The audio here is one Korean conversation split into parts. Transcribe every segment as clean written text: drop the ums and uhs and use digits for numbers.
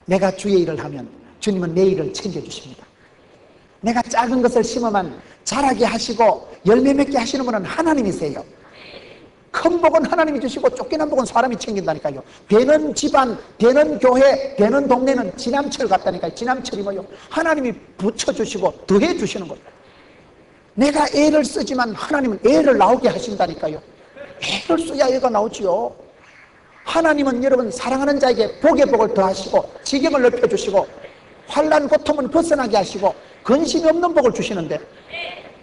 내가 주의 일을 하면 주님은 내 일을 챙겨주십니다. 내가 작은 것을 심으면 자라게 하시고 열매 맺게 하시는 분은 하나님이세요. 큰 복은 하나님이 주시고 쫓겨난 복은 사람이 챙긴다니까요. 되는 집안, 되는 교회, 되는 동네는 지남철 같다니까요. 지남철이 뭐요? 하나님이 붙여주시고 더해주시는 거예요. 내가 애를 쓰지만 하나님은 애를 나오게 하신다니까요. 애를 써야 애가 나오지요. 하나님은 여러분 사랑하는 자에게 복의 복을 더하시고 지경을 넓혀주시고 환난 고통은 벗어나게 하시고 근심이 없는 복을 주시는데,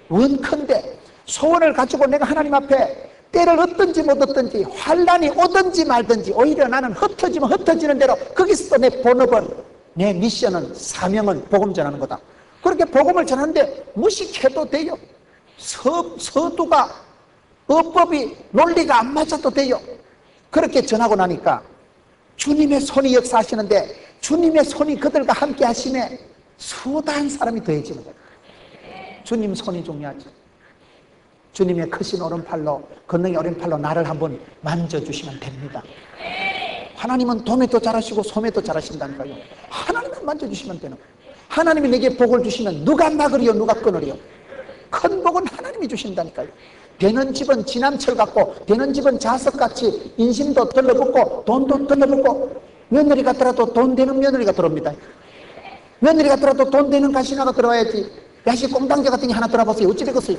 원컨대 소원을 가지고 내가 하나님 앞에 때를 얻든지 못 얻든지 환난이 오든지 말든지 오히려 나는 흩어지면 흩어지는 대로 거기서 내 본업은, 내 미션은, 사명은 복음 전하는 거다. 그렇게 복음을 전하는데 무식해도 돼요. 서두가 어법이 논리가 안 맞아도 돼요. 그렇게 전하고 나니까 주님의 손이 역사하시는데 주님의 손이 그들과 함께 하시네. 수다한 사람이 더해지는 거예요. 주님 손이 중요하죠. 주님의 크신 오른팔로, 권능의 오른팔로 나를 한번 만져주시면 됩니다. 하나님은 도매도 잘하시고 소매도 잘하신다니까요. 하나님만 만져주시면 되는 거예요. 하나님이 내게 복을 주시면 누가 막으리요 누가 끊으리요. 큰 복은 하나님이 주신다니까요. 되는 집은 지남철 같고 되는 집은 자석같이 인심도 들러붙고 돈도 들러붙고, 며느리 같더라도 돈 되는 며느리가 들어옵니다. 며느리 같더라도 돈 되는 가시나가 들어와야지. 야식 꽁당제 같은 게 하나 들어보세요. 어찌 되겠어요?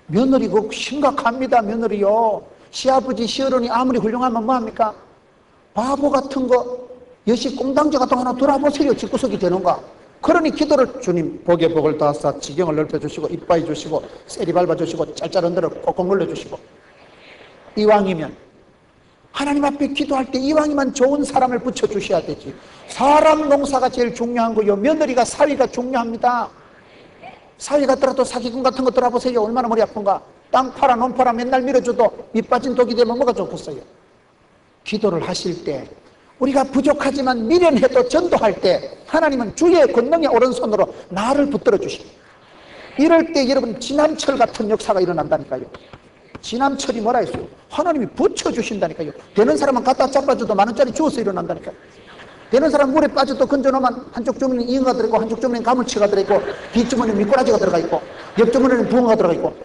며느리 그거 심각합니다. 며느리요. 시아버지 시어른이 아무리 훌륭하면 뭐합니까? 바보 같은 거 여식 꽁당제 같은 거 하나 돌아보세요. 집구석이 되는가. 그러니 기도를, 주님 복의 복을 더하사 지경을 넓혀주시고 이빠이 주시고 세리 밟아주시고 짤짤한 데를 꼭꼭 눌러주시고, 이왕이면 하나님 앞에 기도할 때 이왕이면 좋은 사람을 붙여주셔야 되지. 사람 농사가 제일 중요한 거요. 며느리가 사위가 중요합니다. 사위 같더라도 사기꾼 같은 거 들어보세요. 얼마나 머리 아픈가. 땅 팔아 논 팔아 맨날 밀어줘도 밑 빠진 독이 되면 뭐가 좋겠어요. 기도를 하실 때 우리가 부족하지만 미련해도 전도할 때 하나님은 주의 권능의 오른손으로 나를 붙들어 주십니다. 이럴 때 여러분 지남철 같은 역사가 일어난다니까요. 지남철이 뭐라 했어요? 하나님이 붙여주신다니까요. 되는 사람은 갖다 잡아줘도 10,000원짜리 주워서 일어난다니까요. 되는 사람 물에 빠져도 건져놓으면 한쪽 주머니는 잉어가 들어있고 한쪽 주머니는 가물치가 들어있고 뒷주머니는 미꾸라지가 들어가 있고 옆주머니는 붕어가 들어가 있고,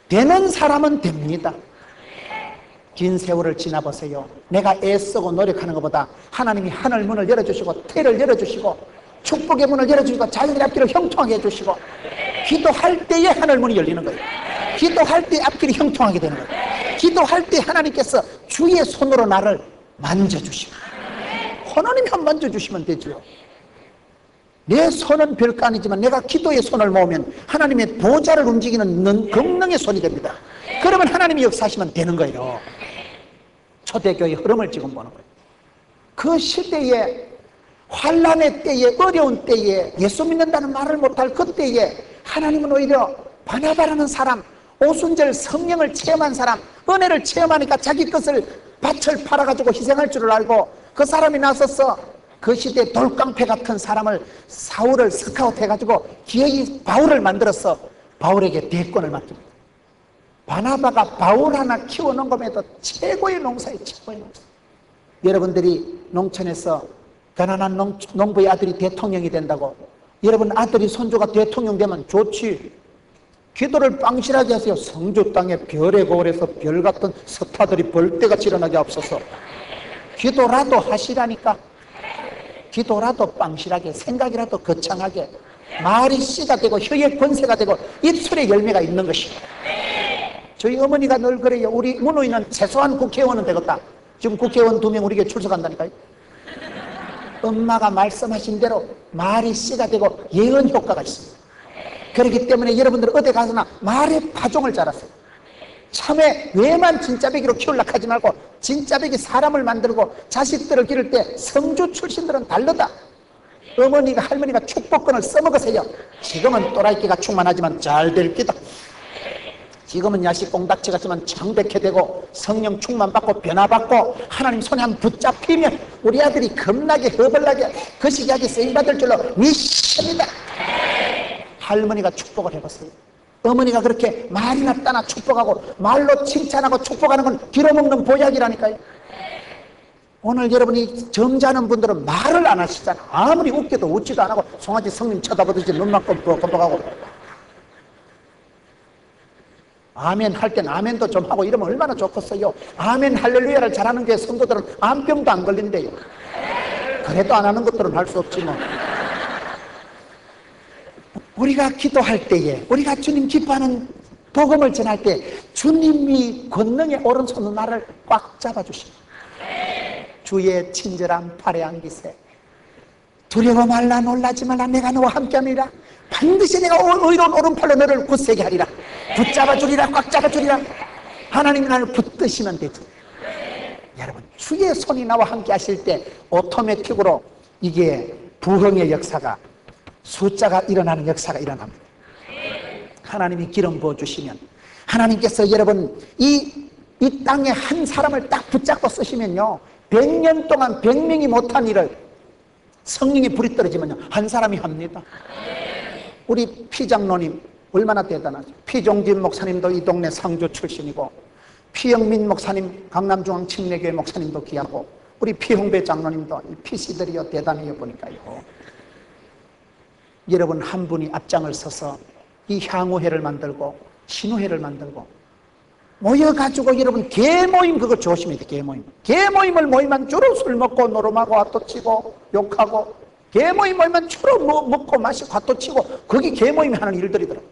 되는 사람은 됩니다. 긴 세월을 지나보세요. 내가 애쓰고 노력하는 것보다 하나님이 하늘 문을 열어주시고 태를 열어주시고 축복의 문을 열어주시고 자연의 앞길을 형통하게 해주시고, 기도할 때에 하늘 문이 열리는 거예요. 기도할 때 앞길이 형통하게 되는 거예요. 기도할 때 하나님께서 주의 손으로 나를 만져주시고, 하나님이 한 만져주시면 되죠. 내 손은 별거 아니지만 내가 기도의 손을 모으면 하나님의 보좌를 움직이는 권능의 손이 됩니다. 그러면 하나님이 역사하시면 되는 거예요. 초대교회의 흐름을 지금 보는 거예요. 그 시대에 환난의 때에 어려운 때에 예수 믿는다는 말을 못할 그때에 하나님은 오히려 바나바라는 사람, 오순절 성령을 체험한 사람, 은혜를 체험하니까 자기 것을 밭을 팔아가지고 희생할 줄을 알고 그 사람이 나서서 그 시대 돌깡패 같은 사람을, 사울을 스카우트 해가지고 기어이 바울을 만들어서 바울에게 대권을 맡깁니다. 바나바가 바울 하나 키워놓은 것에도 최고의 농사예요. 최고의 농사. 여러분들이 농촌에서 가난한 농부의 아들이 대통령이 된다고, 여러분 아들이 손주가 대통령 되면 좋지. 기도를 빵실하게 하세요. 성주 땅에 별의 고을에서 별 같은 스타들이 벌떼같이 일어나게 앞서서 기도라도 하시라니까. 기도라도 빵실하게, 생각이라도 거창하게, 말이 씨가 되고 혀의 권세가 되고 입술에 열매가 있는 것입니다. 저희 어머니가 늘 그래요. 우리 문호인은 최소한 국회의원은 되겠다. 지금 국회의원 2명 우리 교회 출석한다니까요. 엄마가 말씀하신 대로 말이 씨가 되고 예언 효과가 있습니다. 그렇기 때문에 여러분들 어디 가서나 말의 파종을 자랐어요. 참에 왜만 진짜배기로 키우려고 하지 말고, 진짜배기 사람을 만들고 자식들을 기를 때 성주 출신들은 다르다. 어머니가 할머니가 축복권을 써먹으세요. 지금은 또라이끼가 충만하지만 잘 될 기다. 지금은 야식 꽁닥치 같지만 창백해 되고 성령 충만받고 변화받고 하나님 손에 한번 붙잡히면 우리 아들이 겁나게 허벌나게 거시기하게 쓰임받을 줄로 믿습니다. 할머니가 축복을 해봤어요. 어머니가 그렇게 말이나 따나 축복하고 말로 칭찬하고 축복하는 건 길어먹는 보약이라니까요. 오늘 여러분이 점잖은 분들은 말을 안 하시잖아. 아무리 웃겨도 웃지도 안 하고 송아지 성님 쳐다보듯이 눈만 껌뻑껌뻑하고. 아멘 할 땐 아멘도 좀 하고 이러면 얼마나 좋겠어요. 아멘 할렐루야를 잘하는 게 성도들은 암병도 안 걸린대요. 그래도 안 하는 것들은 할 수 없지 뭐. 우리가 기도할 때에, 우리가 주님 기뻐하는 복음을 전할 때 주님이 권능의 오른손으로 나를 꽉 잡아주십니다. 주의 친절한 팔에 안기세. 두려워 말라, 놀라지 말라, 내가 너와 함께함이라. 반드시 내가 의로운 오른팔로 너를 굳세게 하리라. 붙잡아주리라, 꽉 잡아주리라. 하나님이 나를 붙드시면 되죠. 여러분, 주의 손이 나와 함께 하실 때 오토매틱으로 이게 부흥의 역사가, 숫자가 일어나는 역사가 일어납니다. 하나님이 기름 부어주시면, 하나님께서 여러분 이 땅에 한 사람을 딱 붙잡고 쓰시면요, 100년 동안 100명이 못한 일을 성령의 불이 떨어지면요 한 사람이 합니다. 우리 피장로님 얼마나 대단하죠. 피종진 목사님도 이 동네 상주 출신이고, 피영민 목사님 강남중앙 침례교회 목사님도 귀하고, 우리 피홍배 장로님도 이 피씨들이요 대단해요. 보니까요, 여러분 한 분이 앞장을 서서 이 향후회를 만들고 신우회를 만들고 모여가지고, 여러분 개모임 그거 조심해야 돼. 개모임을 모이면 주로 술 먹고 노름하고 화도 치고 욕하고, 개모임 모이면 주로 먹고 마시고 화도 치고, 거기 개모임이 하는 일들이더라고요.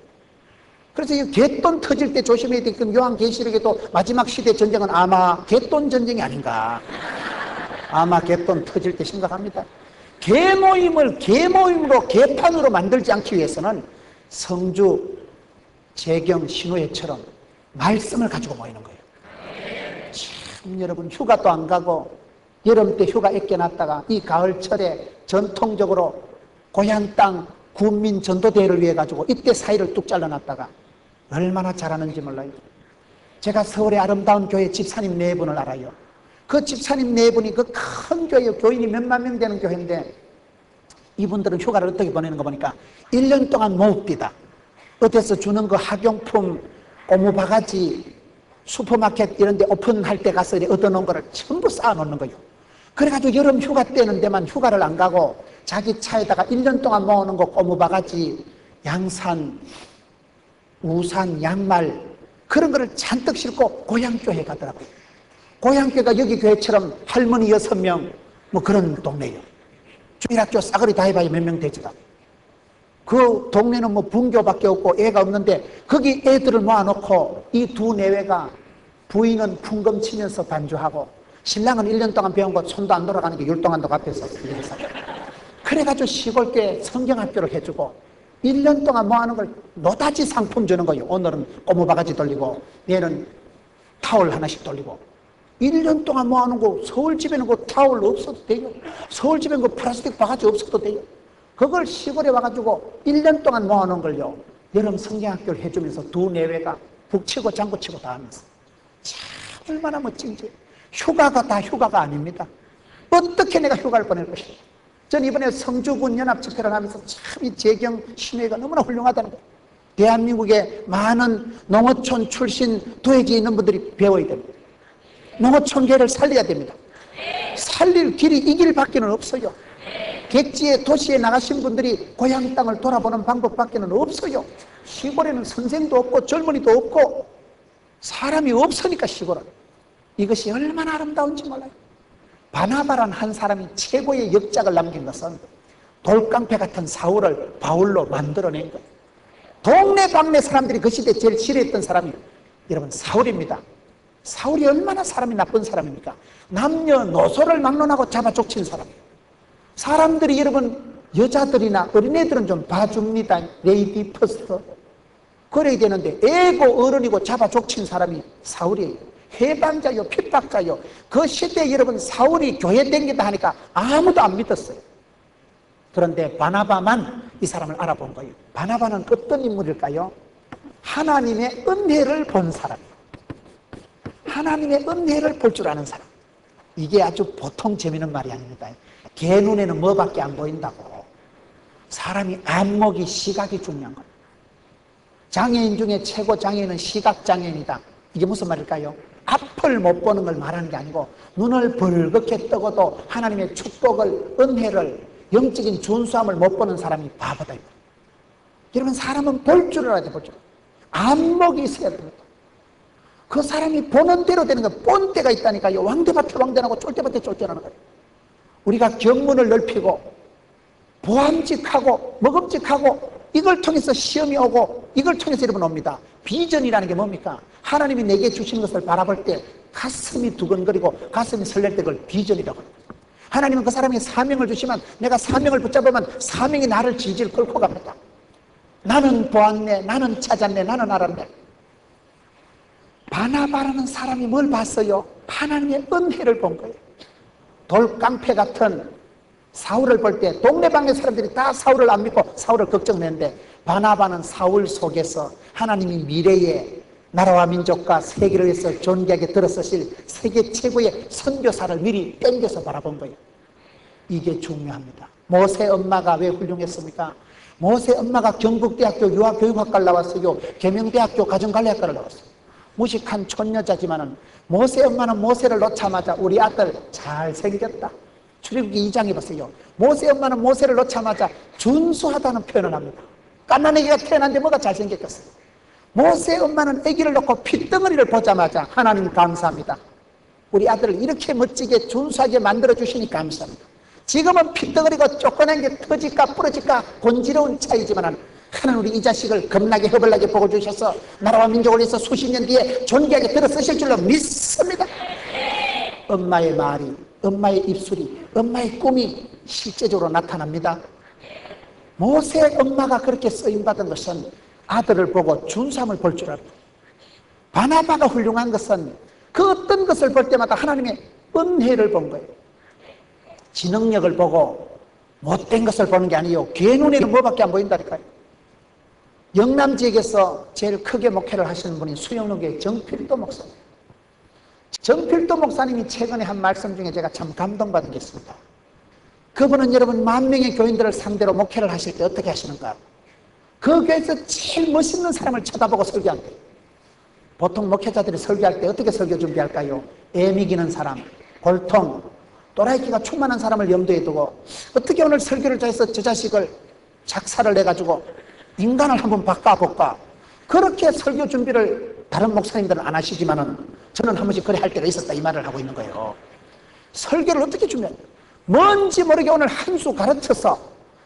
그래서 이 개돈 터질 때 조심해야 돼. 그럼 요한계시록에도 마지막 시대 전쟁은 아마 개돈 전쟁이 아닌가, 아마 개돈 터질 때 심각합니다. 개모임을 개모임으로 개판으로 만들지 않기 위해서는 성주 재경 신우회처럼 말씀을 가지고 모이는 거예요. 참 여러분, 휴가도 안 가고 여름 때 휴가 아껴놨다가 이 가을철에 전통적으로 고향 땅 군민 전도대회를 위해 가지고 이때 사이를 뚝 잘라놨다가 얼마나 잘하는지 몰라요. 제가 서울의 아름다운 교회 집사님 4분을 알아요. 그 집사님 4분이 그 큰 교회, 교인이 몇만 명 되는 교회인데, 이분들은 휴가를 어떻게 보내는 거 보니까 1년 동안 모읍디다. 어디서 주는 그 학용품, 고무바가지, 슈퍼마켓 이런 데 오픈할 때 가서 얻어놓은 거를 전부 쌓아놓는 거예요. 그래가지고 여름 휴가 때는 데만 휴가를 안 가고 자기 차에다가 1년 동안 모아놓은 거, 고무바가지, 양산, 우산, 양말 그런 거를 잔뜩 싣고 고향교회 가더라고요. 고향교회가 여기 교회처럼 할머니 6명 뭐 그런 동네예요. 주일학교 싸그리 다 해봐야 몇 명 되지도 않아요. 그 동네는 뭐 분교밖에 없고 애가 없는데 거기 애들을 모아놓고 이 두 내외가, 부인은 풍금 치면서 반주하고 신랑은 1년 동안 배운 거 손도 안 돌아가는 게 율동한다고 앞에서 그래가지고 시골교회 성경학교를 해주고 1년 동안 모아놓은 걸 노다지 상품 주는 거예요. 오늘은 고무바가지 돌리고 내일은 타월 하나씩 돌리고. 1년 동안 모아놓은 거, 서울집에는 그 타월 없어도 돼요. 서울집에는 그 플라스틱 바가지 없어도 돼요. 그걸 시골에 와가지고 1년 동안 모아놓은 걸요, 여름 성경학교를 해주면서 두 내외가 북치고 장구치고 다 하면서. 참 얼마나 멋진지. 휴가가 다 휴가가 아닙니다. 어떻게 내가 휴가를 보낼 것인가. 전 이번에 성주군 연합 집회를 하면서 참 이 재경 신회가 너무나 훌륭하다는 거예요. 대한민국의 많은 농어촌 출신 도회지에 있는 분들이 배워야 됩니다. 농어촌계를 살려야 됩니다. 살릴 길이 이 길밖에는 없어요. 객지에 도시에 나가신 분들이 고향 땅을 돌아보는 방법밖에는 없어요. 시골에는 선생도 없고 젊은이도 없고 사람이 없으니까 시골은. 이것이 얼마나 아름다운지 몰라요. 바나바란 한 사람이 최고의 역작을 남긴 것은 돌깡패 같은 사울을 바울로 만들어낸 거예요. 동네 방네 사람들이 그 시대에 제일 싫어했던 사람이 여러분 사울입니다. 사울이 얼마나 사람이 나쁜 사람입니까? 남녀노소를 막론하고 잡아 족친 사람이에요. 사람들이 여러분 여자들이나 어린애들은 좀 봐줍니다. 레이디 퍼스트 그래야 되는데 애고 어른이고 잡아 족친 사람이 사울이에요. 해방자요 핍박자요. 그 시대에 여러분 사울이 교회 댕긴다 하니까 아무도 안 믿었어요. 그런데 바나바만 이 사람을 알아본 거예요. 바나바는 어떤 인물일까요? 하나님의 은혜를 본 사람이에요. 하나님의 은혜를 볼 줄 아는 사람. 이게 아주 보통 재미있는 말이 아닙니다. 개 눈에는 뭐밖에 안 보인다고. 사람이 안목이, 시각이 중요한 거예요. 장애인 중에 최고 장애인은 시각장애인이다. 이게 무슨 말일까요? 앞을 앞을 못 보는 걸 말하는 게 아니고 눈을 벌겋게 뜨고도 하나님의 축복을, 은혜를, 영적인 준수함을 못 보는 사람이 바보다. 여러분, 사람은 볼 줄 알아야 돼. 볼 줄. 안목이 있어야 됩니다. 그 사람이 보는 대로 되는 거, 본 때가 있다니까요. 왕대밭에 왕대나고 쫄대밭에 쫄대나는 거예요. 우리가 견문을 넓히고 보암직하고 먹음직하고 이걸 통해서 시험이 오고 이걸 통해서 여러분 옵니다. 비전이라는 게 뭡니까? 하나님이 내게 주시는 것을 바라볼 때 가슴이 두근거리고 가슴이 설렐 때 그걸 비전이라고 합니다. 하나님은 그 사람에게 사명을 주시면 내가 사명을 붙잡으면 사명이 나를 질질 끌고 갑니다. 나는 보았네, 나는 찾았네, 나는 알았네. 바나바라는 사람이 뭘 봤어요? 하나님의 은혜를 본 거예요. 돌깡패 같은 사울을 볼 때 동네방네 사람들이 다 사울을 안 믿고 사울을 걱정했는데 바나바는 사울 속에서 하나님이 미래에 나라와 민족과 세계를 위해서 존귀하게 들어서실 세계 최고의 선교사를 미리 땡겨서 바라본 거예요. 이게 중요합니다. 모세 엄마가 왜 훌륭했습니까? 모세 엄마가 경북대학교 유아교육학과를 나왔어요. 계명대학교 가정관리학과를 나왔어요. 무식한 촌여자지만은 모세 엄마는 모세를 놓자마자 우리 아들 잘생겼다. 출애굽기 2장에 보세요. 모세 엄마는 모세를 놓자마자 준수하다는 표현을 합니다. 갓난 아기가 태어났는데 뭐가 잘생겼겠어요? 모세 엄마는 아기를 놓고 핏덩어리를 보자마자 하나님 감사합니다. 우리 아들을 이렇게 멋지게 준수하게 만들어주시니 감사합니다. 지금은 핏덩어리가 쫓겨난 게 터질까 부러질까 곤지러운 차이지만 하나님 우리 이 자식을 겁나게 허벌나게 보고 주셔서 나라와 민족을 위해서 수십 년 뒤에 존귀하게 들어서실 줄로 믿습니다. 엄마의 말이, 엄마의 입술이, 엄마의 꿈이 실제적으로 나타납니다. 모세 엄마가 그렇게 쓰임받은 것은 아들을 보고 준수함을 볼 줄 알았다. 바나바가 훌륭한 것은 그 어떤 것을 볼 때마다 하나님의 은혜를 본 거예요. 지능력을 보고 못된 것을 보는 게 아니에요. 걔 눈에는 뭐밖에 안 보인다니까요. 영남 지역에서 제일 크게 목회를 하시는 분이 수영로교의 정필도 목사님. 정필도 목사님이 최근에 한 말씀 중에 제가 참 감동받은 게 있습니다. 그분은 여러분 10,000명의 교인들을 상대로 목회를 하실 때 어떻게 하시는가? 그 교회에서 제일 멋있는 사람을 쳐다보고 설교한대요. 보통 목회자들이 설교할 때 어떻게 설교 준비할까요? 애미기는 사람, 골통, 또라이키가 충만한 사람을 염두에 두고 어떻게 오늘 설교를 잘해서 저 자식을 작사를 내가지고 인간을 한번 바꿔볼까? 그렇게 설교 준비를 다른 목사님들은 안 하시지만은 저는 한 번씩 그래 할 때가 있었다 이 말을 하고 있는 거예요. 설교를 어떻게 준비해요? 뭔지 모르게 오늘 한 수 가르쳐서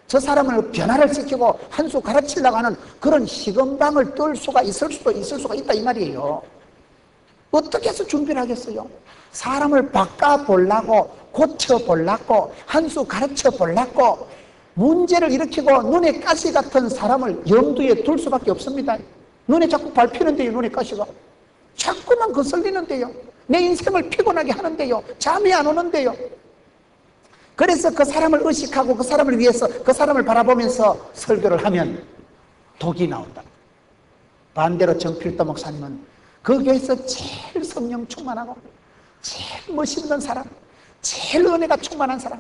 저 사람을 변화를 시키고 한 수 가르치려고 하는 그런 희건방을 뜰 수가 있을 수가 있다 이 말이에요. 어떻게 해서 준비를 하겠어요? 사람을 바꿔보려고 고쳐보려고 한 수 가르쳐보려고 문제를 일으키고 눈에 가시 같은 사람을 염두에 둘 수밖에 없습니다. 눈에 자꾸 밟히는데요. 눈에 가시가 자꾸만 거슬리는데요. 내 인생을 피곤하게 하는데요. 잠이 안 오는데요. 그래서 그 사람을 의식하고 그 사람을 위해서 그 사람을 바라보면서 설교를 하면 독이 나온다. 반대로 정필도 목사님은 그 교회에서 제일 성령 충만하고 제일 멋있는 사람, 제일 은혜가 충만한 사람,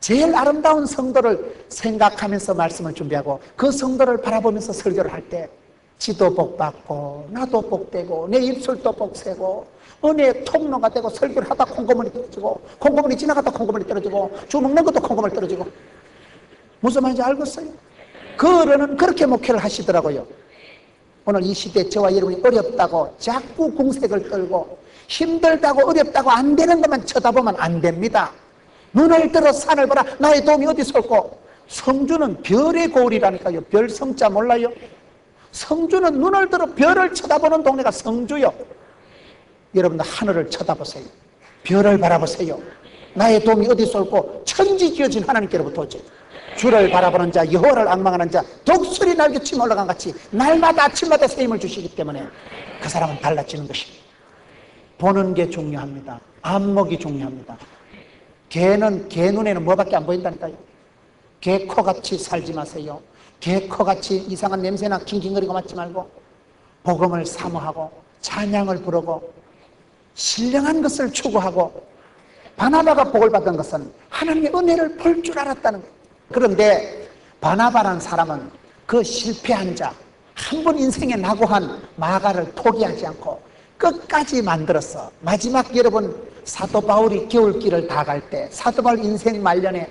제일 아름다운 성도를 생각하면서 말씀을 준비하고 그 성도를 바라보면서 설교를 할 때 지도 복 받고 나도 복되고 내 입술도 복세고 은혜의 통로가 되고 설교를 하다 콩고물이 떨어지고 콩고물이 지나가다 콩고물이 떨어지고 주 먹는 것도 콩고물이 떨어지고 무슨 말인지 알겠어요? 그러는 그렇게 목회를 하시더라고요. 오늘 이 시대에 저와 여러분이 어렵다고 자꾸 궁색을 떨고 힘들다고 어렵다고 안 되는 것만 쳐다보면 안 됩니다. 눈을 들어 산을 보라. 나의 도움이 어디서 올고? 성주는 별의 고을이라니까요. 별 성자 몰라요? 성주는 눈을 들어 별을 쳐다보는 동네가 성주요. 여러분들 하늘을 쳐다보세요. 별을 바라보세요. 나의 도움이 어디서 올고? 천지 지어진 하나님께로부터 오지. 주를 바라보는 자, 여호와를 앙망하는 자, 독수리 날개치며 올라간 같이 날마다 아침마다 새 힘을 주시기 때문에 그 사람은 달라지는 것입니다. 보는 게 중요합니다. 안목이 중요합니다. 개는 개 눈에는 뭐밖에 안 보인다니까요. 개 코같이 살지 마세요. 개 코같이 이상한 냄새나 킹킹거리고 맞지 말고 복음을 사모하고 찬양을 부르고 신령한 것을 추구하고 바나바가 복을 받은 것은 하나님의 은혜를 볼 줄 알았다는 거예요. 그런데 바나바라는 사람은 그 실패한 자, 한 번 인생에 낙오한 마가를 포기하지 않고 끝까지 만들었어. 마지막 여러분, 사도 바울이 겨울길을 다 갈 때, 사도 바울 인생 말년에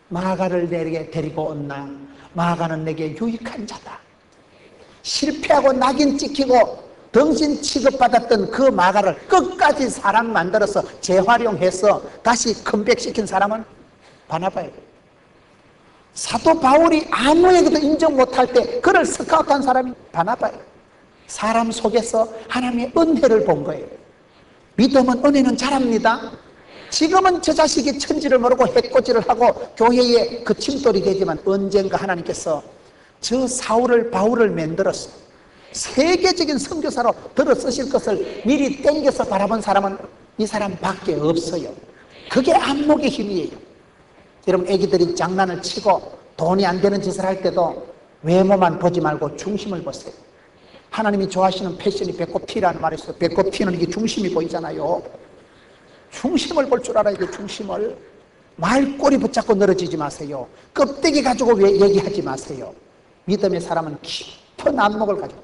마가를 내게 데리고 온나, 마가는 내게 유익한 자다. 실패하고 낙인 찍히고 덩신 취급받았던 그 마가를 끝까지 사람 만들어서 재활용해서 다시 컴백시킨 사람은 바나바예요. 사도 바울이 아무에게도 인정 못할 때 그를 스카우트한 사람이 바나바예요. 사람 속에서 하나님의 은혜를 본 거예요. 믿음은 은혜는 잘합니다. 지금은 저 자식이 천지를 모르고 해코지를 하고 교회에 그 침돌이 되지만 언젠가 하나님께서 저 사울을 바울을 만들어서 세계적인 선교사로 들어 쓰실 것을 미리 땡겨서 바라본 사람은 이 사람밖에 없어요. 그게 안목의 힘이에요. 여러분, 애기들이 장난을 치고 돈이 안 되는 짓을 할 때도 외모만 보지 말고 중심을 보세요. 하나님이 좋아하시는 패션이 배꼽티라는 말이 있어요. 배꼽티는 이게 중심이 보이잖아요. 중심을 볼 줄 알아야 돼. 중심을. 말꼬리 붙잡고 늘어지지 마세요. 껍데기 가지고 왜 얘기하지 마세요. 믿음의 사람은 깊은 안목을 가지고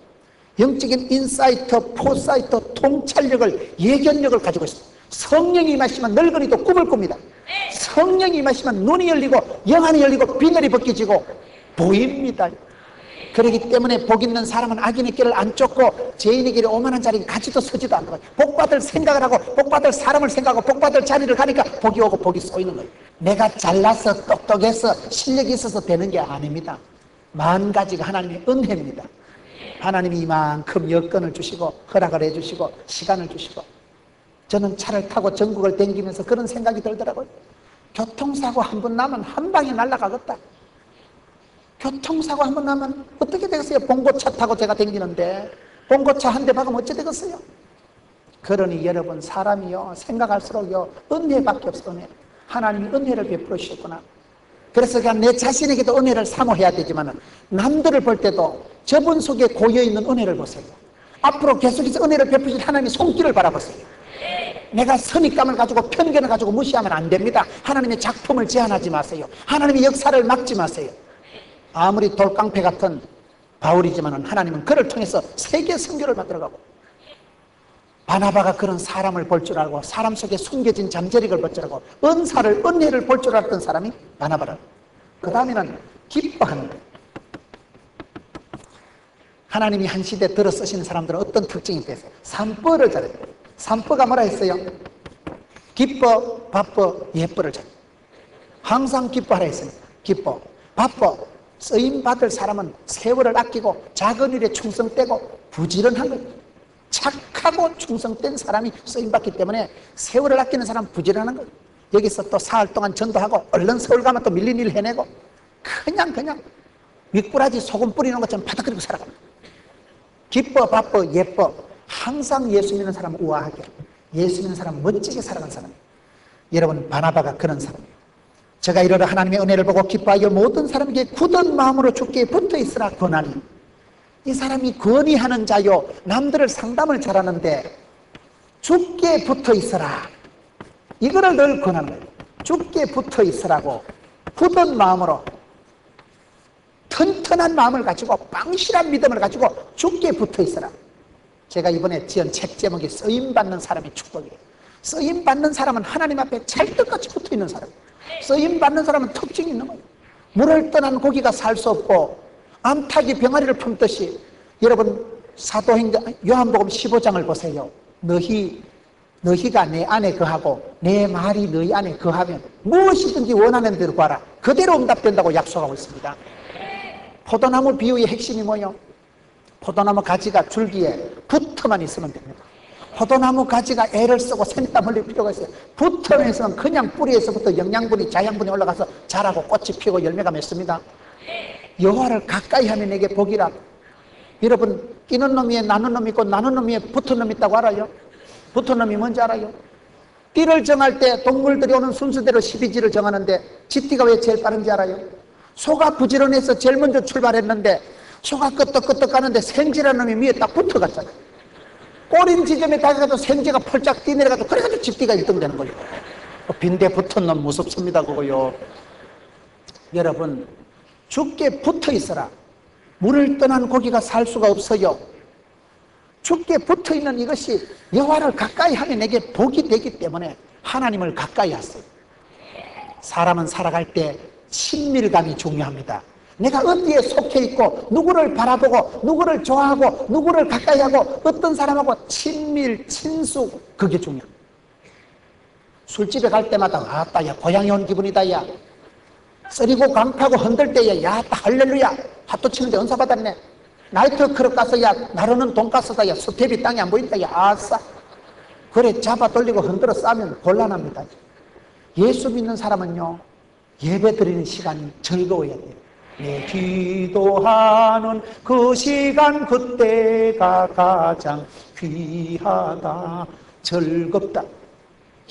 영적인 인사이트, 포사이트, 통찰력을, 예견력을 가지고 있습니다. 성령이 임하시면 늙은이도 꿈을 꿉니다. 성령이 임하시면 눈이 열리고 영안이 열리고 비늘이 벗겨지고 보입니다. 그렇기 때문에 복 있는 사람은 악인의 길을 안 쫓고 죄인의 길에 오만한 자리에 가지도 서지도 않는 거예요. 복받을 생각을 하고 복받을 사람을 생각하고 복받을 자리를 가니까 복이 오고 복이 쏘이는 거예요. 내가 잘나서 똑똑해서 실력이 있어서 되는 게 아닙니다. 만 가지가 하나님의 은혜입니다. 하나님이 이만큼 여건을 주시고 허락을 해주시고 시간을 주시고, 저는 차를 타고 전국을 댕기면서 그런 생각이 들더라고요. 교통사고 한 번 나면 한 방에 날아가겠다. 교통사고 한 번 나면 어떻게 되겠어요? 봉고차 타고 제가 댕기는데 봉고차 한 대 박으면 어찌 되겠어요? 그러니 여러분, 사람이요 생각할수록요 은혜밖에 없어. 은혜. 하나님이 은혜를 베풀어 주셨구나. 그래서 그냥 내 자신에게도 은혜를 사모해야 되지만 남들을 볼 때도 저분 속에 고여있는 은혜를 보세요. 앞으로 계속해서 은혜를 베푸실 하나님의 손길을 바라보세요. 내가 선입감을 가지고 편견을 가지고 무시하면 안 됩니다. 하나님의 작품을 제한하지 마세요. 하나님의 역사를 막지 마세요. 아무리 돌깡패 같은 바울이지만 하나님은 그를 통해서 세계 선교를 만들어가고, 바나바가 그런 사람을 볼 줄 알고 사람 속에 숨겨진 잠재력을 볼 줄 알고 은사를, 은혜를 볼 줄 알았던 사람이 바나바라. 그 다음에는 기뻐하는 거예요. 하나님이 한 시대 들어 쓰시는 사람들은 어떤 특징이 있어요? 삼버를 잘해요. 삼버가 뭐라 했어요? 기뻐, 바빠, 예뻐를 잘해요. 항상 기뻐하라 했습니다. 기뻐, 바빠. 쓰임받을 사람은 세월을 아끼고 작은 일에 충성되고 부지런한 거예요. 착하고 충성된 사람이 쓰임받기 때문에 세월을 아끼는 사람은 부지런한 거예요. 여기서 또 사흘 동안 전도하고 얼른 서울 가면 또 밀린 일 해내고 그냥 미꾸라지 소금 뿌리는 것처럼 바닥거리고 살아갑니다. 기뻐, 바빠, 예뻐. 항상 예수 믿는 사람은 우아하게, 예수 믿는 사람은 멋지게 살아간 사람이에요. 여러분, 바나바가 그런 사람이에요. 제가 이르러 하나님의 은혜를 보고 기뻐하여 모든 사람에게 굳은 마음으로 주께 붙어 있으라 권하니. 이 사람이 권위하는 자요, 남들을 상담을 잘하는데 주께 붙어 있으라, 이거를 늘 권하는 거예요. 주께 붙어 있으라고. 굳은 마음으로, 튼튼한 마음을 가지고, 빵실한 믿음을 가지고 주께 붙어 있으라. 제가 이번에 지은 책 제목이 쓰임받는 사람의 축복이에요. 쓰임받는 사람은 하나님 앞에 찰떡같이 붙어 있는 사람이에요. 쓰임받는 사람은 특징이 있는 거예요. 물을 떠난 고기가 살 수 없고 암탉이 병아리를 품듯이, 여러분 사도행전 요한복음 15장을 보세요. 너희가 내 안에 거하고 내 말이 너희 안에 거하면 무엇이든지 원하는 대로 구하라. 그대로 응답된다고 약속하고 있습니다. 포도나무 비유의 핵심이 뭐예요? 포도나무 가지가 줄기에 붙어만 있으면 됩니다. 포도나무 가지가 애를 쓰고 생땀 흘릴 필요가 있어요. 붙어만 있으면 그냥 뿌리에서부터 영양분이, 자양분이 올라가서 자라고 꽃이 피고 열매가 맺습니다. 여호와를 가까이 하면 내게 복이라. 여러분, 끼는 놈 위에 나는 놈이 있고 나는 놈 위에 붙은 놈이 있다고 알아요? 붙은 놈이 뭔지 알아요? 띠를 정할 때 동물들이 오는 순서대로 12지를 정하는데 쥐띠가 왜 제일 빠른지 알아요? 소가 부지런해서 제일 먼저 출발했는데 소가 끄떡끄떡 가는데 생쥐라는 놈이 위에 딱 붙어갔잖아요. 꼬린 지점에 다가가도 생쥐가 펄짝 뛰내려가도 그래가지고 쥐띠가 1등 되는 거예요. 빈대 붙은 놈 무섭습니다, 그거요. 여러분, 주께 붙어 있어라. 물을 떠난 고기가 살 수가 없어요. 주께 붙어있는 이것이 여호와를 가까이 하면 내게 복이 되기 때문에 하나님을 가까이 하세요. 사람은 살아갈 때 친밀감이 중요합니다. 내가 어디에 속해 있고 누구를 바라보고 누구를 좋아하고 누구를 가까이 하고 어떤 사람하고 친밀, 친숙, 그게 중요합니다. 술집에 갈 때마다 아따 야 고향에 온 기분이다 야 쓰리고 강타고 흔들 때야 야따 할렐루야 핫도 치는데 은사 받았네. 나이트 클럽 가서 야 나르는 돈가스다 야 스텝이 땅에 안 보인다 야 아싸 그래 잡아 돌리고 흔들어 싸면 곤란합니다. 예수 믿는 사람은요 예배 드리는 시간이 즐거워야 돼요. 내 기도하는 그 시간 그때가 가장 귀하다 즐겁다.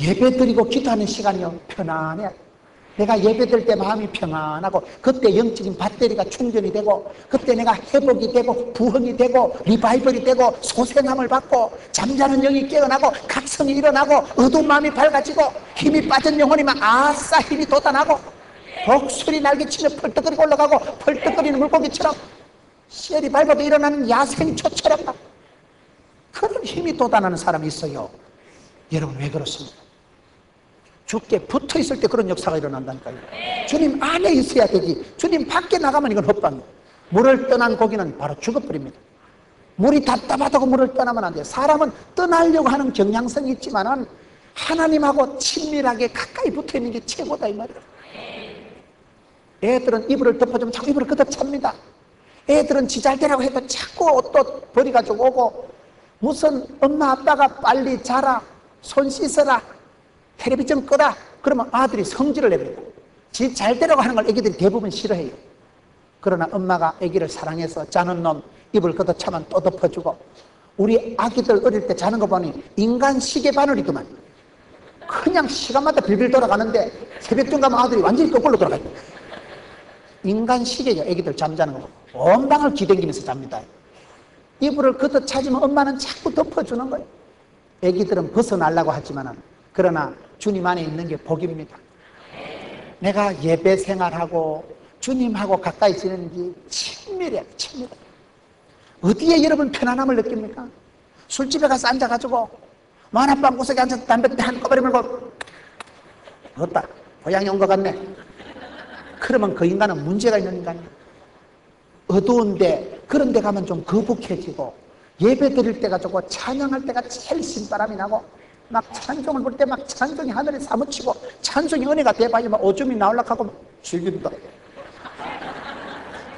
예배 드리고 기도하는 시간이요 편안해. 내가 예배 드릴 때 마음이 평안하고 그때 영적인 배터리가 충전이 되고 그때 내가 회복이 되고 부흥이 되고 리바이벌이 되고 소생함을 받고 잠자는 영이 깨어나고 각성이 일어나고 어두운 마음이 밝아지고 힘이 빠진 영혼이 막 아싸 힘이 돋아나고 독수리 날개치며 펄떡거리고 올라가고 펄떡거리는 물고기처럼 씨알이 밟아도 일어나는 야생초처럼 막 그런 힘이 돋아나는 사람이 있어요. 여러분 왜 그렇습니까? 주께 붙어 있을 때 그런 역사가 일어난다니까요. 주님 안에 있어야 되지 주님 밖에 나가면 이건 헛방이에요. 물을 떠난 고기는 바로 죽어버립니다. 물이 답답하다고 물을 떠나면 안 돼요. 사람은 떠나려고 하는 경향성이 있지만은 하나님하고 친밀하게 가까이 붙어 있는 게 최고다 이 말이에요. 애들은 이불을 덮어주면 자꾸 이불을 걷어 찹니다. 애들은 지 잘 되라고 해도 자꾸 옷도 버려가지고 오고 무슨 엄마 아빠가 빨리 자라 손 씻어라 텔레비전 끄라 그러면 아들이 성질을 냅니다. 지 잘 되라고 하는 걸 애기들이 대부분 싫어해요. 그러나 엄마가 애기를 사랑해서 자는 놈 이불 걷어 차면 또 덮어주고 우리 아기들 어릴 때 자는 거 보니 인간 시계 바늘이더만 그냥 시간마다 빌빌 돌아가는데 새벽쯤 가면 아들이 완전히 거꾸로 돌아가요. 인간 시계죠. 애기들 잠자는 거 온 방을 기댕기면서 잡니다. 이불을 걷어 차지면 엄마는 자꾸 덮어주는 거예요. 애기들은 벗어나려고 하지만은 그러나 주님 안에 있는 게 복입니다. 내가 예배 생활하고 주님하고 가까이 지내는 게 친밀해요. 친밀해. 어디에 여러분 편안함을 느낍니까? 술집에 가서 앉아가지고 만화방 구석에 앉아서 담배 한 꼬바리 물고 없다. 고향에 온 것 같네. 그러면 그 인간은 문제가 있는 인간이에요. 어두운데 그런 데 가면 좀 거북해지고 예배 드릴 때가 좋고 찬양할 때가 제일 신바람이 나고 막 찬송을 부를 때 막 찬송이 하늘에 사무치고 찬송이 은혜가 돼봐야 막 오줌이 나오려고 하고 즐긴다.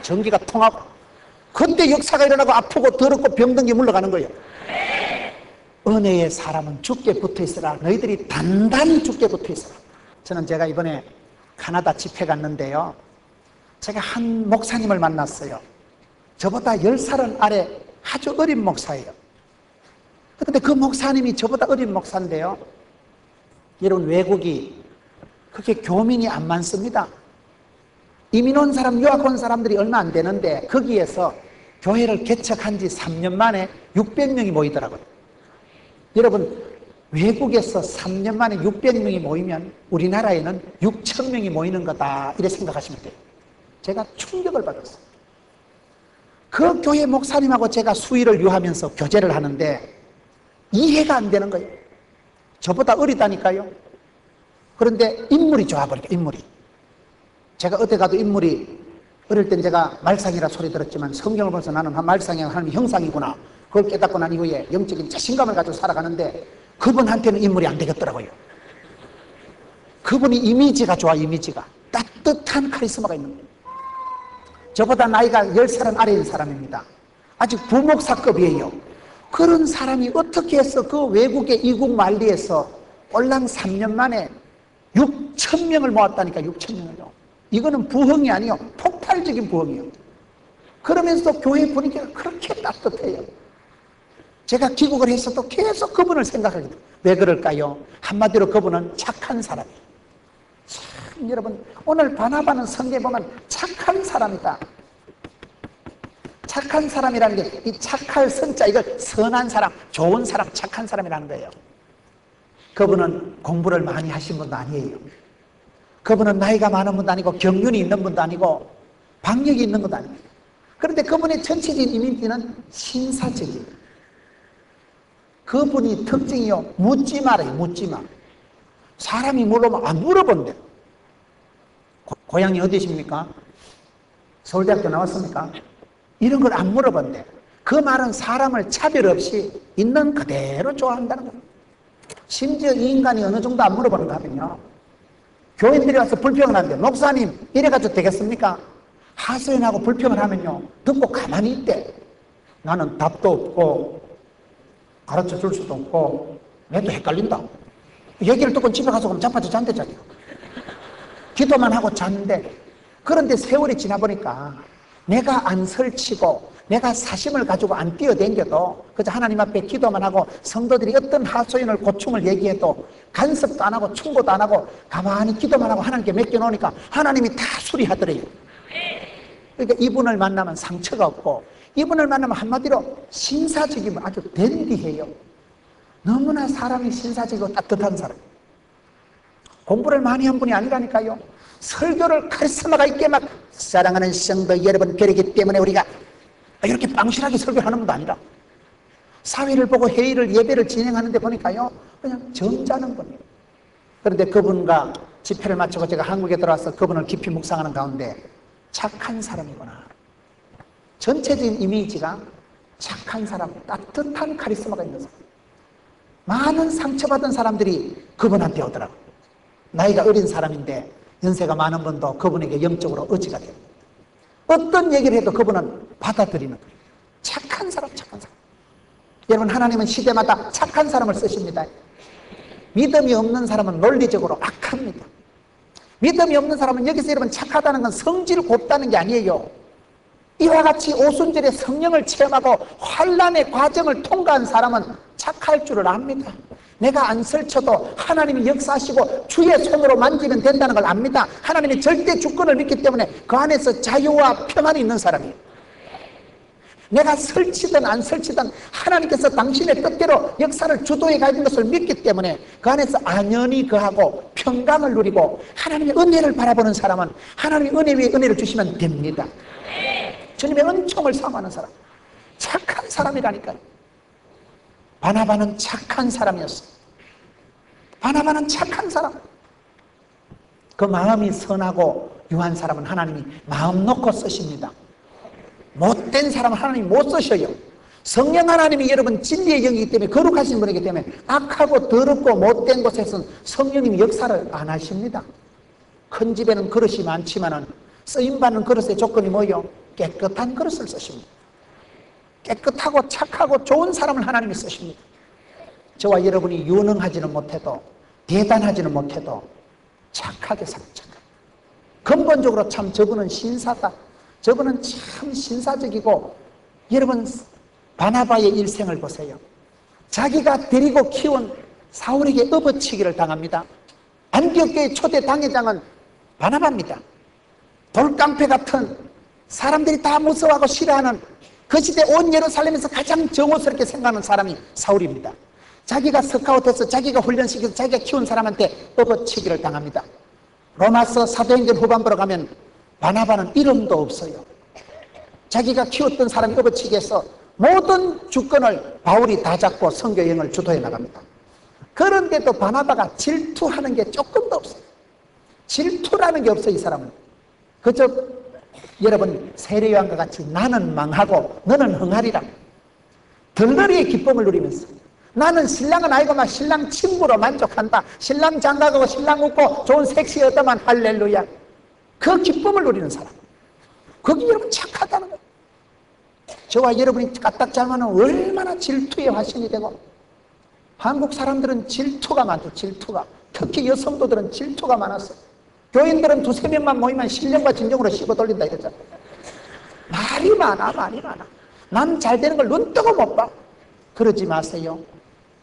전기가 통하고 그때 역사가 일어나고 아프고 더럽고 병든 게 물러가는 거예요. 은혜의 사람은 주께 붙어있으라. 너희들이 단단히 주께 붙어있으라. 저는 제가 이번에 카나다 집회 갔는데요 제가 한 목사님을 만났어요. 저보다 10살은 아래 아주 어린 목사예요. 그런데 그 목사님이 저보다 어린 목사인데요 여러분 외국이 그렇게 교민이 안 많습니다. 이민 온 사람 유학 온 사람들이 얼마 안 되는데 거기에서 교회를 개척한 지 3년 만에 600명이 모이더라고요. 여러분 외국에서 3년 만에 600명이 모이면 우리나라에는 6,000명이 모이는 거다 이렇게 생각하시면 돼요. 제가 충격을 받았어요. 그 교회 목사님하고 제가 수의를 유하면서 교제를 하는데 이해가 안 되는 거예요. 저보다 어리다니까요. 그런데 인물이 좋아버리니까 인물이 제가 어디 가도 인물이 어릴 땐 제가 말상이라 소리 들었지만 성경을 보면서 나는 말상이 하나님의 형상이구나 그걸 깨닫고 난 이후에 영적인 자신감을 가지고 살아가는데 그분한테는 인물이 안 되겠더라고요. 그분이 이미지가 좋아. 이미지가 따뜻한 카리스마가 있는 거예요. 저보다 나이가 10살은 아래인 사람입니다. 아직 부목사급이에요. 그런 사람이 어떻게 해서 그 외국의 이국 만리에서 올랑 3년 만에 6,000명을 모았다니까. 6,000명을요. 이거는 부흥이 아니요 폭발적인 부흥이에요. 그러면서 교회 분위기가 그렇게 따뜻해요. 제가 귀국을 했어도 계속 그분을 생각하게 돼요. 왜 그럴까요? 한마디로 그분은 착한 사람이에요. 참 여러분 오늘 바나바는 성경에 보면 착한 사람이다. 착한 사람이라는 게 이 착할 선자 이걸 선한 사람, 좋은 사람, 착한 사람이라는 거예요. 그분은 공부를 많이 하신 분도 아니에요. 그분은 나이가 많은 분도 아니고 경륜이 있는 분도 아니고 박력이 있는 분도 아닙니다. 그런데 그분의 전체적인 이미지는 신사적이에요. 그분이 특징이요, 묻지 말아요. 묻지 마. 사람이 물어보면 안 물어본대. 고향이 어디십니까? 서울대학교 나왔습니까? 이런 걸 안 물어본대. 그 말은 사람을 차별 없이 있는 그대로 좋아한다는 거예요. 심지어 이 인간이 어느 정도 안 물어보는가 하면요, 교인들이 와서 불평을 하는데, 목사님 이래가지고 되겠습니까? 하소연하고 불평을 하면요, 듣고 가만히 있대. 나는 답도 없고 가르쳐 줄 수도 없고 내도 헷갈린다. 얘기를 듣고 집에 가서 그럼 자빠져 잔대. 자기가 기도만 하고 잤는데, 그런데 세월이 지나보니까 내가 안 설치고 내가 사심을 가지고 안 뛰어댕겨도 그저 하나님 앞에 기도만 하고 성도들이 어떤 하소연을 고충을 얘기해도 간섭도 안 하고 충고도 안 하고 가만히 기도만 하고 하나님께 맡겨놓으니까 하나님이 다 수리하더래요. 그러니까 이분을 만나면 상처가 없고, 이분을 만나면 한마디로 신사적이면 아주 댄디해요. 너무나 사람이 신사적이고 따뜻한 사람. 공부를 많이 한 분이 아니라니까요. 설교를 카리스마가 있게 막 사랑하는 성도 여러분, 그러기 때문에 우리가 이렇게 빵실하게 설교하는 분도 아니라, 사회를 보고 회의를 예배를 진행하는데 보니까요, 그냥 점잖은 분이에요. 그런데 그분과 집회를 마치고 제가 한국에 들어와서 그분을 깊이 묵상하는 가운데 착한 사람이구나, 전체적인 이미지가 착한 사람, 따뜻한 카리스마가 있는 사람, 많은 상처받은 사람들이 그분한테 오더라고요. 나이가 어린 사람인데 연세가 많은 분도 그분에게 영적으로 의지가 돼요. 어떤 얘기를 해도 그분은 받아들이는 거예요. 착한 사람, 착한 사람. 여러분, 하나님은 시대마다 착한 사람을 쓰십니다. 믿음이 없는 사람은 논리적으로 악합니다. 믿음이 없는 사람은, 여기서 여러분 착하다는 건 성질 곱다는 게 아니에요. 이와 같이 오순절에 성령을 체험하고 환난의 과정을 통과한 사람은 착할 줄을 압니다. 내가 안 설쳐도 하나님이 역사하시고 주의 손으로 만지면 된다는 걸 압니다. 하나님이 절대 주권을 믿기 때문에 그 안에서 자유와 평안이 있는 사람이에요. 내가 설치든 안 설치든 하나님께서 당신의 뜻대로 역사를 주도해 가는 것을 믿기 때문에 그 안에서 안연히 거하고 평강을 누리고 하나님의 은혜를 바라보는 사람은 하나님의 은혜 위에 은혜를 주시면 됩니다. 주님의 은총을 사모하는 사람, 착한 사람이라니까요. 바나바는 착한 사람이었어요. 바나바는 착한 사람. 그 마음이 선하고 유한 사람은 하나님이 마음 놓고 쓰십니다. 못된 사람은 하나님이 못 쓰셔요. 성령 하나님이 여러분 진리의 영이기 때문에, 거룩하신 분이기 때문에 악하고 더럽고 못된 곳에서는 성령님이 역사를 안 하십니다. 큰 집에는 그릇이 많지만은 쓰임받는 그릇의 조건이 뭐예요? 깨끗한 그릇을 쓰십니다. 깨끗하고 착하고 좋은 사람을 하나님이 쓰십니다. 저와 여러분이 유능하지는 못해도, 대단하지는 못해도 착하게 살자. 근본적으로 참 저분은 신사다. 저분은 참 신사적이고, 여러분 바나바의 일생을 보세요. 자기가 데리고 키운 사울에게 업어치기를 당합니다. 안디옥교의 초대 당회장은 바나바입니다. 돌깡패 같은, 사람들이 다 무서워하고 싫어하는, 그 시대 온 예루살렘에서 가장 정오스럽게 생각하는 사람이 사울입니다. 자기가 스카우트해서 자기가 훈련시켜서 자기가 키운 사람한테 업어치기를 당합니다. 로마서 사도행전 후반부로 가면 바나바는 이름도 없어요. 자기가 키웠던 사람이 업어치기해서 모든 주권을 바울이 다 잡고 선교 여행을 주도해 나갑니다. 그런데도 바나바가 질투하는 게 조금도 없어요. 질투라는 게 없어요. 이 사람은 그저 여러분 세례요한과 같이 나는 망하고 너는 흥하리라, 덜러리의 기쁨을 누리면서 나는 신랑은 아니고 막 신랑 친구로 만족한다, 신랑 장가가고 신랑 웃고 좋은 섹시 얻다만 할렐루야, 그 기쁨을 누리는 사람, 그게 여러분 착하다는 거예요. 저와 여러분이 까딱 잘못하면 얼마나 질투의 화신이 되고, 한국 사람들은 질투가 많죠. 질투가, 특히 여성도들은 질투가 많았어요. 교인들은 두세 명만 모이면 신령과 진정으로 씹어 돌린다 이러잖아. 말이 많아, 말이 많아. 난 잘 되는 걸 눈 뜨고 못 봐. 그러지 마세요.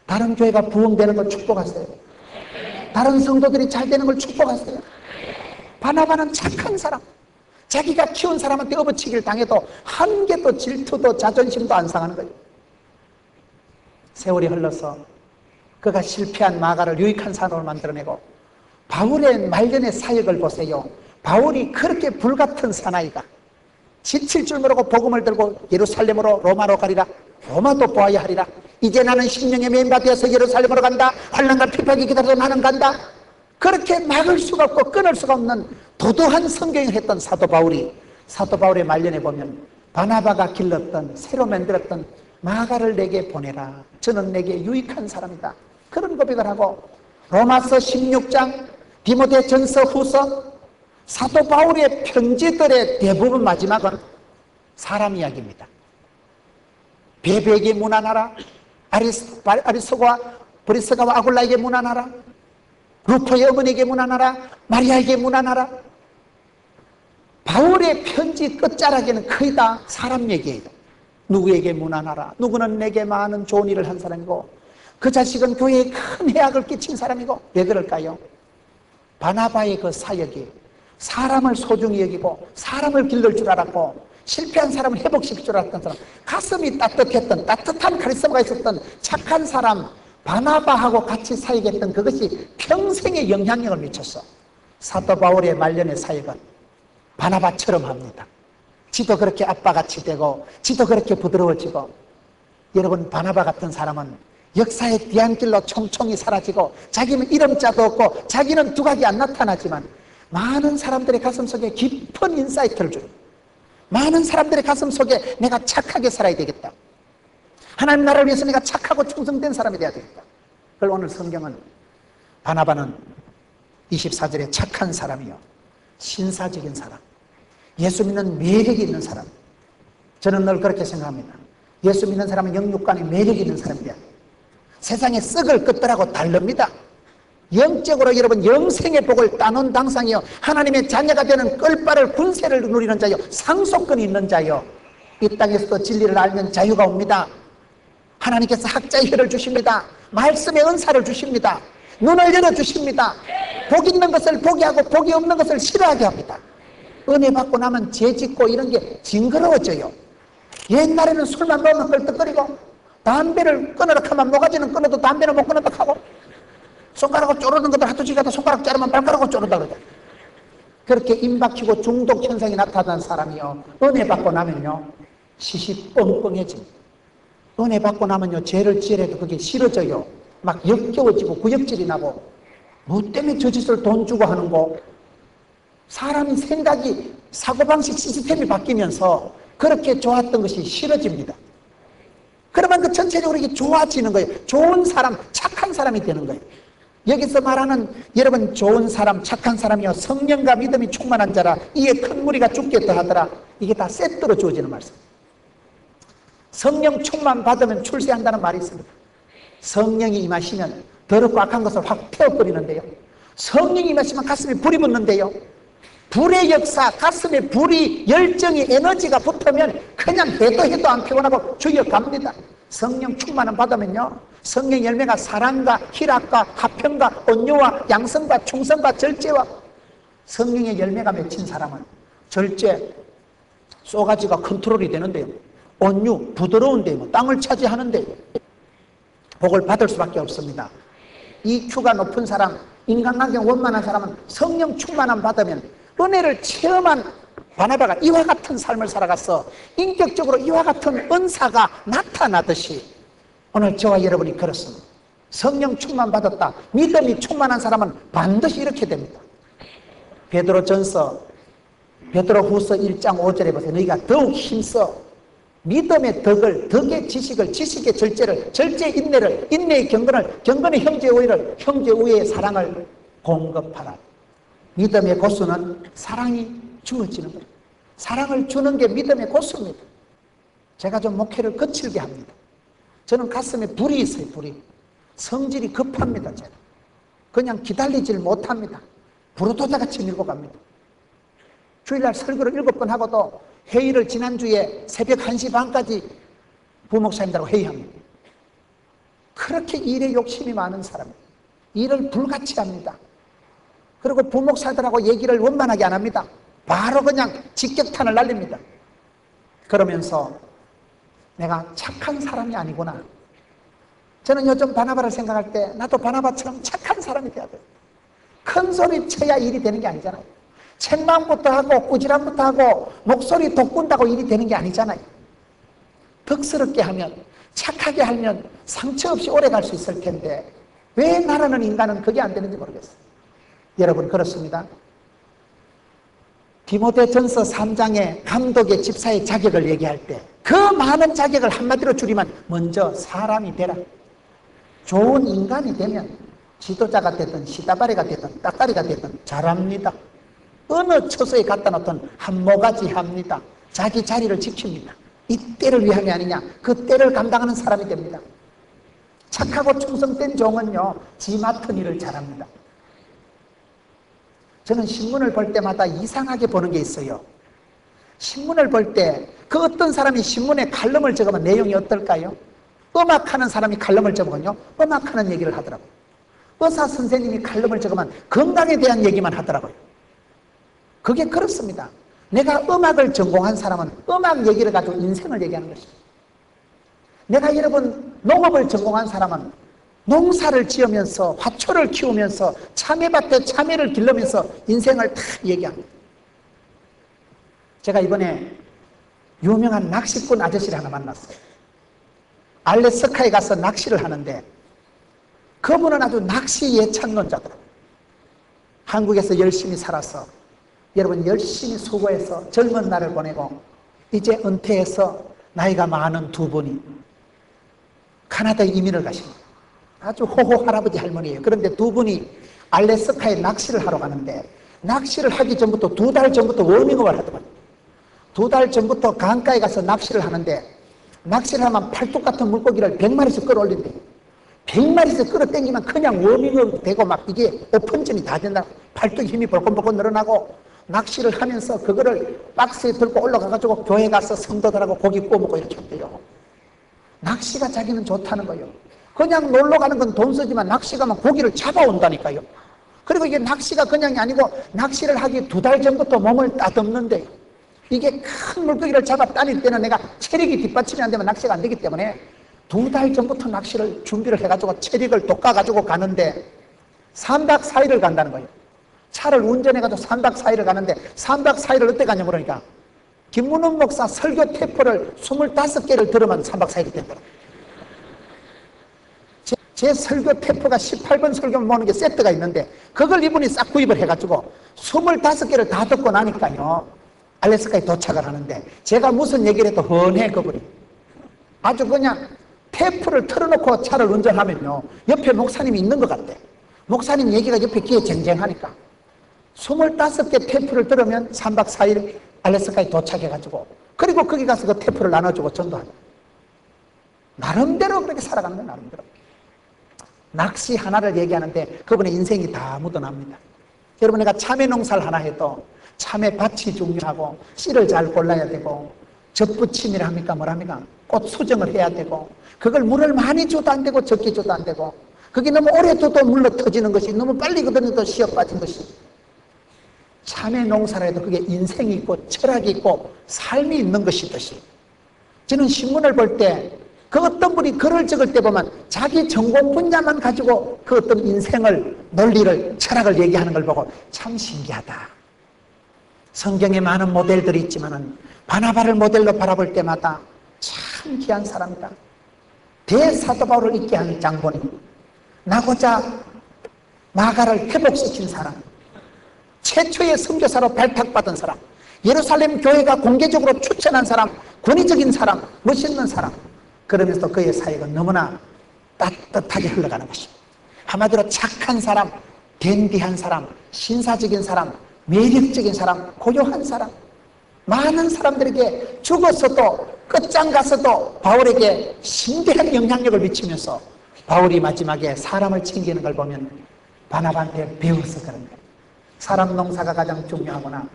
다른 교회가 부흥되는 걸 축복하세요. 다른 성도들이 잘 되는 걸 축복하세요. 바나바는 착한 사람, 자기가 키운 사람한테 업어치기를 당해도 한 개도 질투도 자존심도 안 상하는 거예요. 세월이 흘러서 그가 실패한 마가를 유익한 사람으로 만들어내고, 바울의 말년의 사역을 보세요. 바울이 그렇게 불같은 사나이가 지칠 줄 모르고 복음을 들고 예루살렘으로 로마로 가리라, 로마도 보아야 하리라, 이제 나는 심령의 메인바 되어서 예루살렘으로 간다. 환난과 핍박이 기다려도 나는 간다. 그렇게 막을 수가 없고 끊을 수가 없는 도도한 성경을 했던 사도 바울의 말년에 보면 바나바가 길렀던 새로 만들었던 마가를 내게 보내라. 저는 내게 유익한 사람이다. 그런 고백을 하고 로마서 16장, 디모데전서 후서, 사도 바울의 편지들의 대부분 마지막은 사람 이야기입니다. 베베에게 문안하라. 아리스고와 브리스가와 아굴라에게 문안하라. 루포의 어머니에게 문안하라. 마리아에게 문안하라. 바울의 편지 끝자락에는 거의 다 사람 얘기예요. 누구에게 문안하라. 누구는 내게 많은 좋은 일을 한 사람이고 그 자식은 교회에 큰 해악을 끼친 사람이고. 왜 그럴까요? 바나바의 그 사역이 사람을 소중히 여기고 사람을 길를 줄 알았고 실패한 사람을 회복시킬 줄 알았던 사람, 가슴이 따뜻했던 따뜻한 카리스마가 있었던 착한 사람 바나바하고 같이 사역했던 그것이 평생에 영향력을 미쳤어. 사도 바울의 말년의 사역은 바나바처럼 합니다. 지도 그렇게 아빠같이 되고 지도 그렇게 부드러워지고. 여러분, 바나바 같은 사람은 역사의 뒤안길로 총총히 사라지고 자기는 이름자도 없고 자기는 두각이 안 나타나지만 많은 사람들의 가슴 속에 깊은 인사이트를 주는, 많은 사람들의 가슴 속에 내가 착하게 살아야 되겠다, 하나님 나라를 위해서 내가 착하고 충성된 사람이 되어야 되겠다. 그걸 오늘 성경은 바나바는 24절에 착한 사람이요, 신사적인 사람, 예수 믿는 매력이 있는 사람. 저는 늘 그렇게 생각합니다. 예수 믿는 사람은 영육간에 매력이 있는 사람이야. 세상에 썩을 것들하고 다릅니다. 영적으로 여러분 영생의 복을 따놓은 당상이요, 하나님의 자녀가 되는 꿀바를 군세를 누리는 자요, 상속권이 있는 자요, 이 땅에서도 진리를 알면 자유가 옵니다. 하나님께서 학자의 혀를 주십니다. 말씀의 은사를 주십니다. 눈을 열어주십니다. 복 있는 것을 보게 하고 복이 없는 것을 싫어하게 합니다. 은혜 받고 나면 죄 짓고 이런 게 징그러워져요. 옛날에는 술만 먹으면 껄떡거리고 담배를 끊으라 하면 모가지는 끊어도 담배는 못 끊었다 하고 손가락으로 쪼르는 것들 하도 지가도 손가락 자르면 발가락으로 쪼르다 그러죠. 그렇게 임박히고 중독 현상이 나타난 사람이요, 은혜 받고 나면요 시시뻥뻥해집니다. 은혜 받고 나면요 죄를 지으려도 그게 싫어져요. 막 역겨워지고 구역질이 나고, 뭐 때문에 저 짓을 돈 주고 하는 거. 사람이 생각이 사고방식 시스템이 바뀌면서 그렇게 좋았던 것이 싫어집니다. 그러면 그 전체적으로 이게 좋아지는 거예요. 좋은 사람, 착한 사람이 되는 거예요. 여기서 말하는 여러분 좋은 사람, 착한 사람이요, 성령과 믿음이 충만한 자라 이에 큰 무리가 죽게 더하더라. 이게 다 세트로 주어지는 말씀. 성령 충만 받으면 출세한다는 말이 있습니다. 성령이 임하시면 더럽고 악한 것을 확 태워버리는데요, 성령이 임하시면 가슴에 불이 붙는데요, 불의 역사, 가슴에 불이, 열정이, 에너지가 붙으면 그냥 해도 안 피곤하고 죽여갑니다. 성령 충만을 받으면요, 성령 열매가 사랑과 희락과 화평과 온유와 양성과 충성과 절제와, 성령의 열매가 맺힌 사람은 절제, 쏘가지가 컨트롤이 되는데요, 온유, 부드러운데요, 땅을 차지하는데요, 복을 받을 수밖에 없습니다. EQ가 높은 사람, 인간관계 원만한 사람은 성령 충만함 받으면, 은혜를 체험한 바나바가 이와 같은 삶을 살아가서 인격적으로 이와 같은 은사가 나타나듯이 오늘 저와 여러분이 그렇습니다. 성령 충만 받았다, 믿음이 충만한 사람은 반드시 이렇게 됩니다. 베드로후서 1장 5절에 보세요. 너희가 더욱 힘써 믿음의 덕을, 덕의 지식을, 지식의 절제를, 절제의 인내를, 인내의 경건을, 경건의 형제의 우애를, 형제의 우애의 사랑을 공급하라. 믿음의 고수는 사랑이 주어지는 거예요. 사랑을 주는 게 믿음의 고수입니다. 제가 좀 목회를 거칠게 합니다. 저는 가슴에 불이 있어요. 불이. 성질이 급합니다. 제가 그냥 기다리질 못합니다. 부르도자같이 밀고 갑니다. 주일날 설교를 7번 하고도 회의를 지난주에 새벽 1시 반까지 부목사님들하고 회의합니다. 그렇게 일에 욕심이 많은 사람이에요. 일을 불같이 합니다. 그리고 부목사들하고 얘기를 원만하게 안 합니다. 바로 그냥 직격탄을 날립니다. 그러면서 내가 착한 사람이 아니구나. 저는 요즘 바나바를 생각할 때 나도 바나바처럼 착한 사람이 돼야 돼요. 큰 소리 쳐야 일이 되는 게 아니잖아요. 책망부터 하고 꾸지람부터 하고 목소리 돋군다고 일이 되는 게 아니잖아요. 덕스럽게 하면, 착하게 하면 상처 없이 오래 갈 수 있을 텐데 왜 나라는 인간은 그게 안 되는지 모르겠어요. 여러분, 그렇습니다. 디모데전서 3장에 감독의 집사의 자격을 얘기할 때 그 많은 자격을 한마디로 줄이면 먼저 사람이 되라. 좋은 인간이 되면 지도자가 되든 시다바리가 되든 따까리가 되든 잘합니다. 어느 처소에 갖다 놓든 한 모가지 합니다. 자기 자리를 지킵니다. 이 때를 위함이 아니냐, 그 때를 감당하는 사람이 됩니다. 착하고 충성된 종은요, 지 맡은 일을 잘합니다. 저는 신문을 볼 때마다 이상하게 보는 게 있어요. 신문을 볼 때 그 어떤 사람이 신문에 칼럼을 적으면 내용이 어떨까요? 음악하는 사람이 칼럼을 적으면요, 음악하는 얘기를 하더라고요. 의사 선생님이 칼럼을 적으면 건강에 대한 얘기만 하더라고요. 그게 그렇습니다. 내가 음악을 전공한 사람은 음악 얘기를 가지고 인생을 얘기하는 것입니다. 내가 여러분 농업을 전공한 사람은 농사를 지으면서 화초를 키우면서 참외밭에 참외를 기르면서 인생을 다 얘기합니다. 제가 이번에 유명한 낚시꾼 아저씨를 하나 만났어요. 알래스카에 가서 낚시를 하는데 그분은 아주 낚시 예찬론자더라고요. 한국에서 열심히 살아서 여러분 열심히 수고해서 젊은 날을 보내고 이제 은퇴해서 나이가 많은 두 분이 카나다에 이민을 가십니다. 아주 호호 할아버지 할머니예요. 그런데 두 분이 알래스카에 낚시를 하러 가는데 낚시를 하기 전부터 2달 전부터 워밍업을 하더라고요. 2달 전부터 강가에 가서 낚시를 하는데 낚시를 하면 팔뚝 같은 물고기를 100마리씩 끌어올린대요. 100마리씩 끌어당기면 그냥 워밍업 되고 막 이게 오픈전이 다 된다. 팔뚝 힘이 벌컥벌컥 늘어나고 낚시를 하면서 그거를 박스에 들고 올라가가지고 교회 가서 성도들하고 고기 구워 먹고 이렇게 한대요. 낚시가 자기는 좋다는 거예요. 그냥 놀러 가는 건 돈 쓰지만 낚시 가면 고기를 잡아온다니까요. 그리고 이게 낚시가 그냥이 아니고 낚시를 하기 2달 전부터 몸을 따듬는데요. 이게 큰 물고기를 잡아 따닐 때는 내가 체력이 뒷받침이 안 되면 낚시가 안 되기 때문에 2달 전부터 낚시를 준비를 해가지고 체력을 돋궈가지고 가는데 3박 4일을 간다는 거예요. 차를 운전해가지고 3박 4일을 가는데 3박 4일을 어떻게 가냐 그러니까 김문훈 목사 설교 테이프를 25개를 들으면 3박 4일이 된다고. 제 설교 테이프가 18번 설교를 모으는 게 세트가 있는데 그걸 이분이 싹 구입을 해가지고 25개를 다 듣고 나니까요 알래스카에 도착을 하는데 제가 무슨 얘기를 해도 훤해 그분이. 아주 그냥 테이프를 틀어놓고 차를 운전하면요 옆에 목사님이 있는 것 같아. 목사님 얘기가 옆에 귀에 쟁쟁하니까 25개 테이프를 들으면 3박 4일 알래스카에 도착해가지고 그리고 거기 가서 그 테이프를 나눠주고 전도하고 나름대로 그렇게 살아가는 거예요. 나름대로. 낚시 하나를 얘기하는데 그분의 인생이 다 묻어납니다. 여러분 내가 참외 농사를 하나 해도 참외밭이 중요하고 씨를 잘 골라야 되고 젖붙임이라 합니까 뭐랍니까 꽃 수정을 해야 되고 그걸 물을 많이 줘도 안 되고 적게 줘도 안 되고 그게 너무 오래 둬도 물러 터지는 것이 너무 빨리 그러니까 씨어 빠진 것이 참외 농사를 해도 그게 인생이 있고 철학이 있고 삶이 있는 것이듯이 저는 신문을 볼 때 그 어떤 분이 글을 적을 때 보면 자기 전공 분야만 가지고 그 어떤 인생을 논리를 철학을 얘기하는 걸 보고 참 신기하다. 성경에 많은 모델들이 있지만은 바나바를 모델로 바라볼 때마다 참 귀한 사람이다. 대사도 바울을 있게 한 장본인, 나고자 마가를 회복시킨 사람, 최초의 선교사로 발탁받은 사람, 예루살렘 교회가 공개적으로 추천한 사람, 권위적인 사람, 멋있는 사람. 그러면서 그의 사역은 너무나 따뜻하게 흘러가는 것입니다. 한마디로 착한 사람, 댄디한 사람, 신사적인 사람, 매력적인 사람, 고요한 사람. 많은 사람들에게 죽어서도 끝장 가서도 바울에게 신대한 영향력을 미치면서 바울이 마지막에 사람을 챙기는 걸 보면 바나바한테 배워서 그런 거예요. 사람 농사가 가장 중요하구나.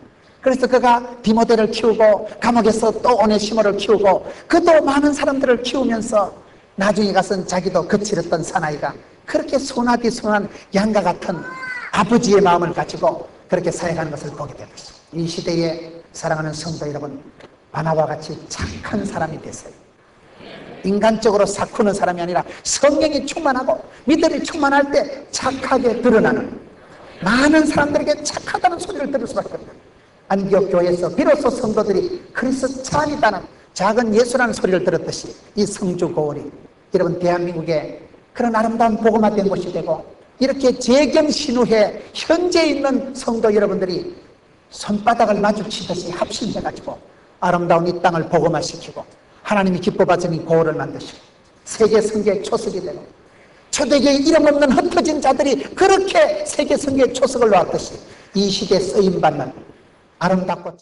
그래서 그가 디모데를 키우고 감옥에서 또 오네시모를 키우고 그도 많은 사람들을 키우면서 나중에 가서는 자기도 거칠었던 사나이가 그렇게 순하디 순한 양과 같은 아버지의 마음을 가지고 그렇게 사역하는 것을 보게 된 것입니다. 이 시대에 사랑하는 성도 여러분, 바나바와 같이 착한 사람이 되세요. 인간적으로 사쿠는 사람이 아니라 성령이 충만하고 믿음이 충만할 때 착하게 드러나는, 많은 사람들에게 착하다는 소리를 들을 수밖에 없다. 안디옥 교회에서 비로소 성도들이 그리스도 차 아니다는 작은 예수라는 소리를 들었듯이 이 성주 고을이 여러분 대한민국의 그런 아름다운 복음화된 곳이 되고 이렇게 재경신후에 현재 있는 성도 여러분들이 손바닥을 마주치듯이 합심해가지고 아름다운 이 땅을 복음화시키고 하나님이 기뻐받으니 고을을 만드시고 세계 성교의 초석이 되고 초대교회 이름 없는 흩어진 자들이 그렇게 세계 성교의 초석을 놓았듯이 이 시대에 쓰임받는 아름답고